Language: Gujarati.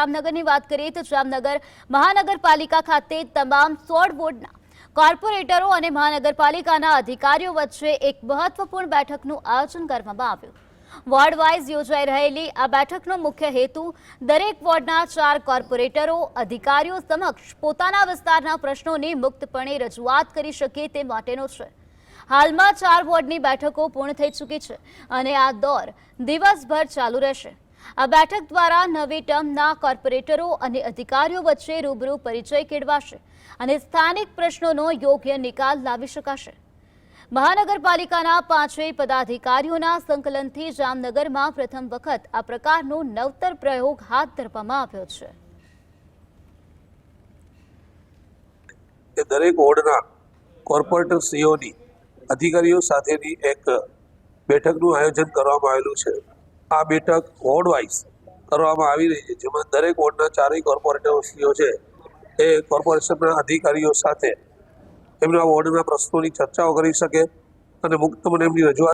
જામનગરની વાત કરીએ તો જામનગર મહાનગરપાલિકા ખાતે તમામ 16 વોર્ડના કોર્પોરેટરો અને મહાનગરપાલિકાના અધિકારીઓ વચ્ચે એક મહત્વપૂર્ણ બેઠકનું આયોજન કરવામાં આવ્યું। વોર્ડ વાઇઝ યોજાઈ રહેલી આ બેઠકનો મુખ્ય હેતુ દરેક વોર્ડના 4 કોર્પોરેટરો અધિકારીઓ સમક્ષ પોતાના વિસ્તારના પ્રશ્નોની મુક્તપણે રજૂઆત કરી શકે તે માટેનો છે। હાલમાં 4 વોર્ડની બેઠકો પૂર્ણ થઈ ચૂકી છે અને આ દોર દિવસભર ચાલુ રહેશે। આ બેઠક દ્વારા નવી ટર્મના કોર્પોરેટરો અને અધિકારીઓ વચ્ચે રૂબરૂ પરિચય કેળવાશે અને સ્થાનિક પ્રશ્નોનો યોગ્ય નિકાલ લાવી શકાશે। મહાનગરપાલિકાના 5 પદાધિકારીઓના સંકલનથી જામનગરમાં પ્રથમ વખત આ પ્રકારનો નવતર પ્રયોગ હાથ ધરવામાં આવ્યો છે। દરેક વોર્ડના કોર્પોરેટર સીઓની અધિકારીઓ સાથેની એક બેઠકનું આયોજન કરવામાં આવેલું છે। આ બેઠક વોર્ડ વાઇઝ કરવામાં આવી રહી છે, જેમાં દરેક વોર્ડના 4 કોર્પોરેટરો છે એ કોર્પોરેશનના અધિકારીઓ સાથે એમના વોર્ડના પ્રશ્નોની ચર્ચાઓ કરી શકે અને મુક્તપણે એમની રજૂઆત